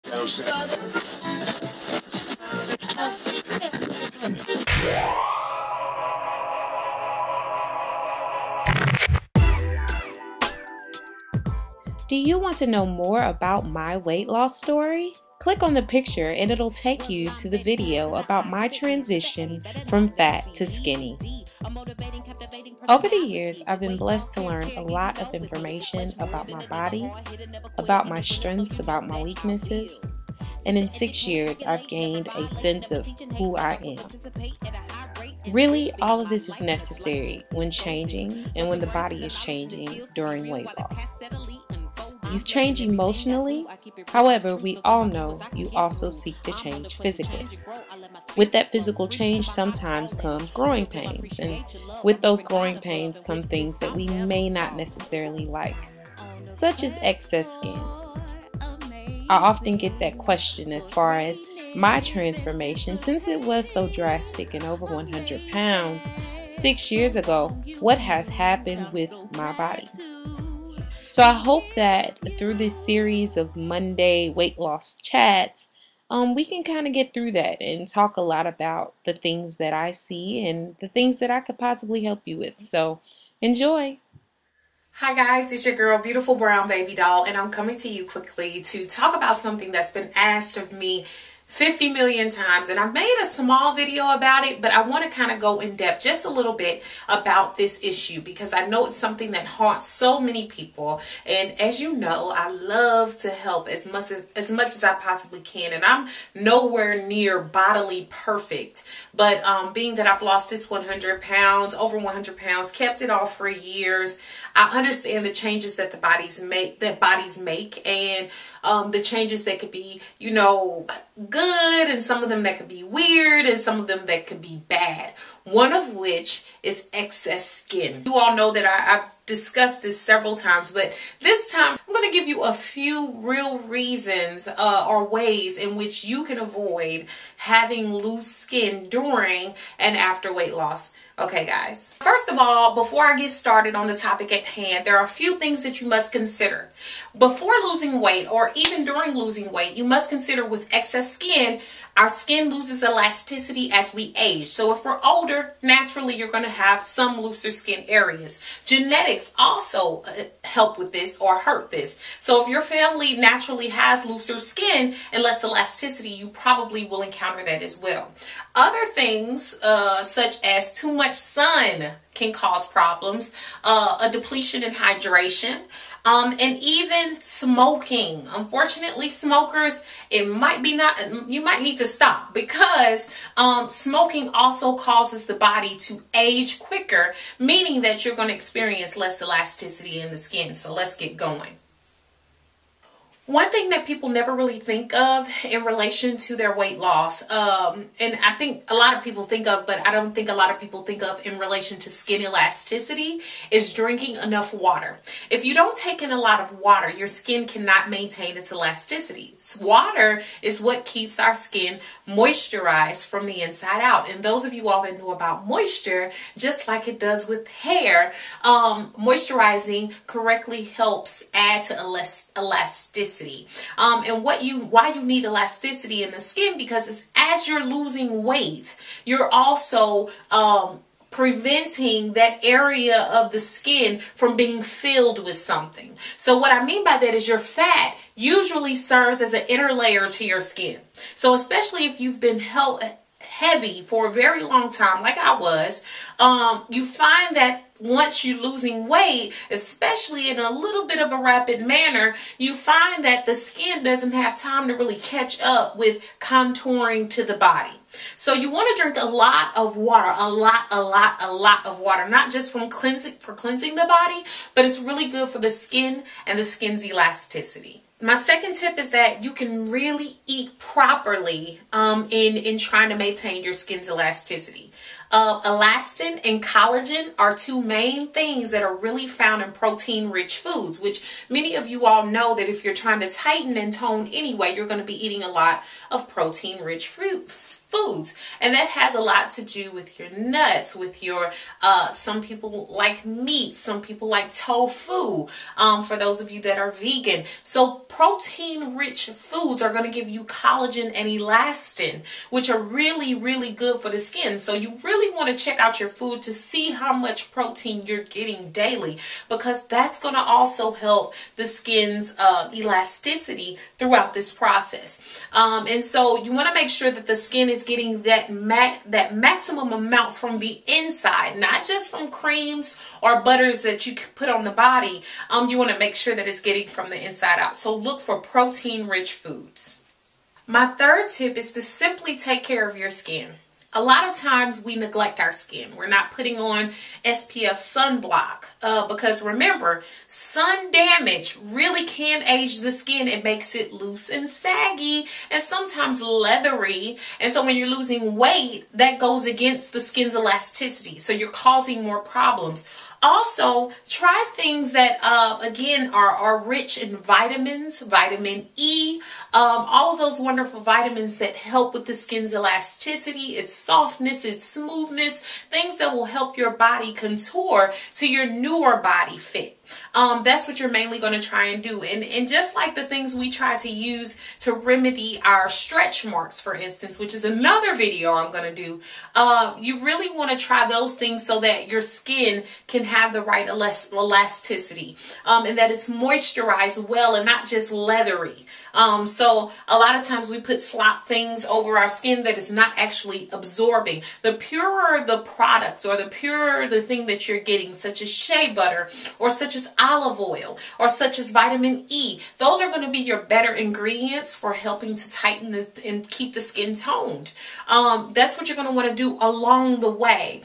Do you want to know more about my weight loss story? Click on the picture and it'll take you to the video about my transition from fat to skinny. Over the years, I've been blessed to learn a lot of information about my body, about my strengths, about my weaknesses, and in 6 years, I've gained a sense of who I am. Really, all of this is necessary when changing and when the body is changing during weight loss. You change emotionally, however, we all know you also seek to change physically. With that physical change sometimes comes growing pains, and with those growing pains come things that we may not necessarily like, such as excess skin. I often get that question as far as my transformation, since it was so drastic and over 100 pounds 6 years ago, what has happened with my body? So I hope that through this series of Monday weight loss chats, we can kind of get through that and talk a lot about the things that I see and the things that I could possibly help you with. So enjoy. Hi guys, it's your girl Beautiful Brown Baby Doll, and I'm coming to you quickly to talk about something that's been asked of me 50 million times, and I've made a small video about it, but I want to kind of go in depth just a little bit about this issue because I know it's something that haunts so many people. And as you know, I love to help as much as I possibly can, and I'm nowhere near bodily perfect. But being that I've lost this 100 pounds, over 100 pounds, kept it off for years, I understand the changes that the bodies make, and the changes that could be, you know, good, and some of them that could be weird, and some of them that could be bad. One of which is excess skin. You all know that I've discussed this several times, but this time I'm going to give you a few real reasons or ways in which you can avoid having loose skin during and after weight loss. Okay, guys. First of all, before I get started on the topic at hand, there are a few things that you must consider. Before losing weight or even during losing weight, you must consider with excess skin, our skin loses elasticity as we age. So if we're older, naturally you're going to have some looser skin areas. Genetics also help with this or hurt this. So if your family naturally has looser skin and less elasticity, you probably will encounter that as well. Other things such as too much sun can cause problems, a depletion in hydration, and even smoking. Unfortunately, smokers, you might need to stop because smoking also causes the body to age quicker, meaning that you're going to experience less elasticity in the skin. So let's get going. One thing that people never really think of in relation to their weight loss, and I think a lot of people think of, but I don't think a lot of people think of in relation to skin elasticity, is drinking enough water. If you don't take in a lot of water, your skin cannot maintain its elasticity. Water is what keeps our skin moisturized from the inside out. And those of you all that know about moisture, just like it does with hair, moisturizing correctly helps add to elasticity. And why you need elasticity in the skin, because as you're losing weight, you're also preventing that area of the skin from being filled with something. So what I mean by that is your fat usually serves as an inner layer to your skin. So especially if you've been heavy for a very long time, like I was, you find that once you're losing weight, especially in a little bit of a rapid manner, you find that the skin doesn't have time to really catch up with contouring to the body. So you want to drink a lot of water, a lot of water, not just for cleansing the body, but it's really good for the skin and the skin's elasticity. My second tip is that you can really eat properly in trying to maintain your skin's elasticity. Elastin and collagen are two main things that are really found in protein-rich foods, which many of you all know that if you're trying to tighten and tone anyway, you're going to be eating a lot of protein-rich foods. And that has a lot to do with your nuts, with your, some people like meat, some people like tofu, for those of you that are vegan. So protein-rich foods are going to give you collagen and elastin, which are really, really good for the skin. So you really want to check out your food to see how much protein you're getting daily, because that's going to also help the skin's elasticity throughout this process. And so you want to make sure that the skin is getting that maximum amount from the inside, not just from creams or butters that you put on the body. You want to make sure that it's getting from the inside out. So look for protein-rich foods. My third tip is to simply take care of your skin. A lot of times we neglect our skin. We're not putting on SPF sunblock because remember, sun damage really can age the skin. It makes it loose and saggy and sometimes leathery. And so when you're losing weight, that goes against the skin's elasticity. So you're causing more problems. Also, try things that, again, are rich in vitamins, vitamin E, all of those wonderful vitamins that help with the skin's elasticity, its softness, its smoothness, things that will help your body contour to your newer body fit. That's what you're mainly going to try and do. And just like the things we try to use to remedy our stretch marks, for instance, which is another video I'm going to do, you really want to try those things so that your skin can have the right elasticity, and that it's moisturized well and not just leathery. So a lot of times we put slop things over our skin that is not actually absorbing. The purer the product, or the purer the thing that you're getting, such as shea butter, or such as olive oil, or such as vitamin E, those are going to be your better ingredients for helping to tighten and keep the skin toned. That's what you're going to want to do along the way.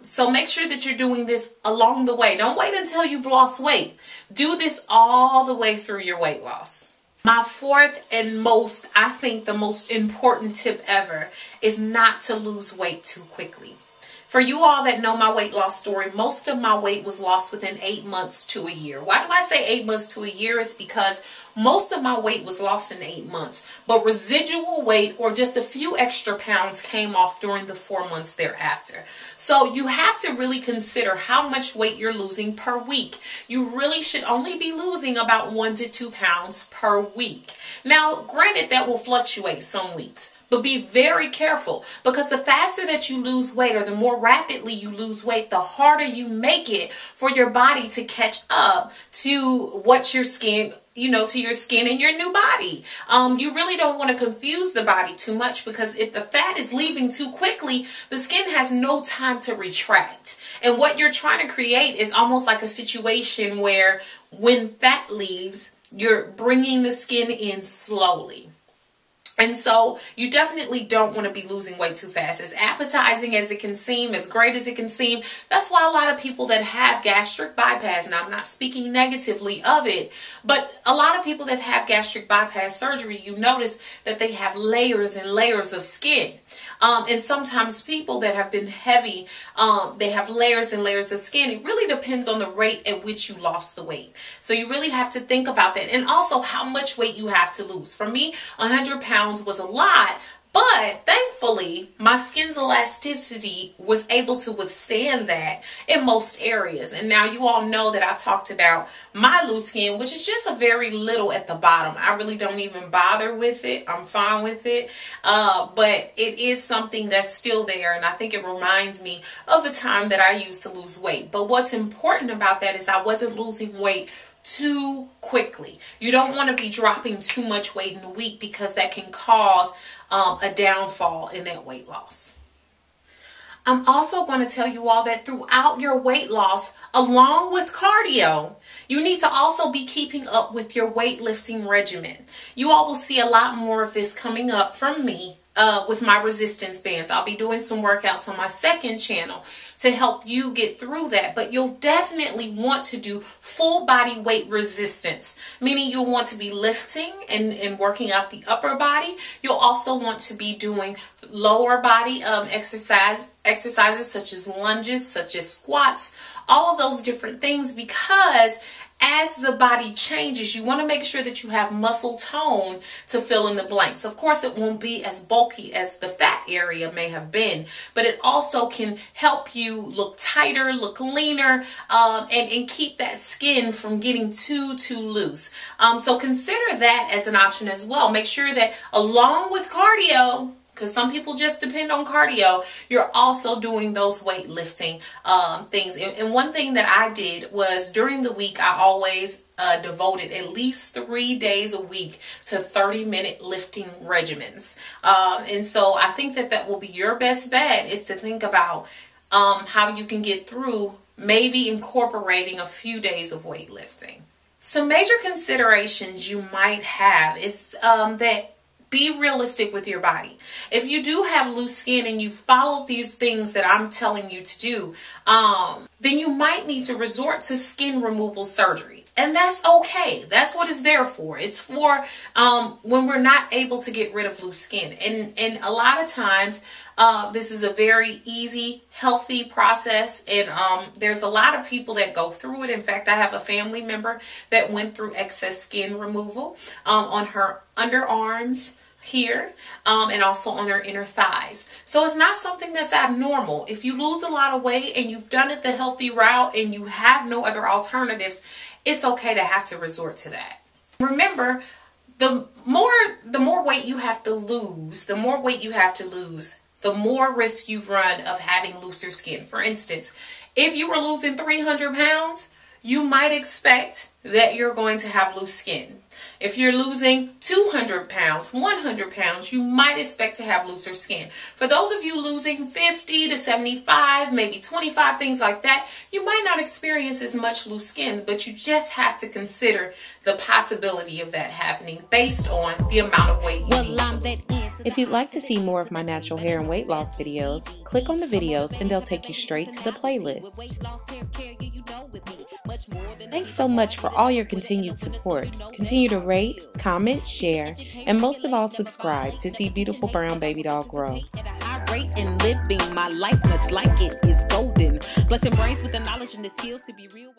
So make sure that you're doing this along the way. Don't wait until you've lost weight. Do this all the way through your weight loss. My fourth and I think the most important tip ever is not to lose weight too quickly. For you all that know my weight loss story, most of my weight was lost within 8 months to a year. Why do I say 8 months to a year? It's because most of my weight was lost in 8 months, but residual weight, or just a few extra pounds, came off during the 4 months thereafter. So you have to really consider how much weight you're losing per week. You really should only be losing about 1 to 2 pounds per week. Now, granted, that will fluctuate some weeks, but be very careful, because the faster that you lose weight, or the more rapidly you lose weight, the harder you make it for your body to catch up to what your skin, to your skin and your new body. You really don't want to confuse the body too much, because if the fat is leaving too quickly, the skin has no time to retract. And what you're trying to create is almost like a situation where when fat leaves, you're bringing the skin in slowly. And so you definitely don't want to be losing weight too fast. As appetizing as it can seem, as great as it can seem, that's why a lot of people that have gastric bypass, and I'm not speaking negatively of it, but a lot of people that have gastric bypass surgery, you notice that they have layers and layers of skin. And sometimes people that have been heavy, they have layers and layers of skin. It really depends on the rate at which you lost the weight. So you really have to think about that. And also how much weight you have to lose. For me, 100 pounds was a lot. But thankfully, my skin's elasticity was able to withstand that in most areas. And now you all know that I've talked about my loose skin, which is just a very little at the bottom. I really don't even bother with it. I'm fine with it. But it is something that's still there. And I think it reminds me of the time that I used to lose weight. But what's important about that is I wasn't losing weight too quickly. You don't want to be dropping too much weight in a week, because that can cause a downfall in that weight loss. I'm also going to tell you all that throughout your weight loss, along with cardio, you need to also be keeping up with your weightlifting regimen. You all will see a lot more of this coming up from me with my resistance bands. I'll be doing some workouts on my second channel to help you get through that. But you'll definitely want to do full body weight resistance, meaning you'll want to be lifting and working out the upper body. You'll also want to be doing lower body exercises such as lunges, such as squats, all of those different things, because as the body changes, you want to make sure that you have muscle tone to fill in the blanks. Of course, it won't be as bulky as the fat area may have been, but it also can help you look tighter, look leaner, and keep that skin from getting too loose. So consider that as an option as well. Make sure that along with cardio, because some people just depend on cardio, you're also doing those weightlifting things. And one thing that I did was during the week, I always devoted at least 3 days a week to 30-minute lifting regimens. And so I think that that will be your best bet, is to think about how you can get through maybe incorporating a few days of weightlifting. Some major considerations you might have is that be realistic with your body. If you do have loose skin and you follow these things that I'm telling you to do, then you might need to resort to skin removal surgery. And that's okay. That's what it's there for. It's for when we're not able to get rid of loose skin. And a lot of times, this is a very easy, healthy process. And there's a lot of people that go through it. In fact, I have a family member that went through excess skin removal on her underarms here, and also on her inner thighs. So it's not something that's abnormal. If you lose a lot of weight and you've done it the healthy route and you have no other alternatives, it's okay to have to resort to that. Remember, the more weight you have to lose, the more risk you run of having looser skin. For instance, if you were losing 300 pounds, you might expect that you're going to have loose skin. If you're losing 200 pounds, 100 pounds, you might expect to have looser skin. For those of you losing 50 to 75, maybe 25, things like that, you might not experience as much loose skin, but you just have to consider the possibility of that happening based on the amount of weight you need to lose. If you'd like to see more of my natural hair and weight loss videos, click on the videos and they'll take you straight to the playlists. Thanks so much for all your continued support. Continue to rate, comment, share, and most of all subscribe to see Beautiful Brown Baby Doll grow. And living my life much like it is golden. Blessing brains with the knowledge and the skills to be real.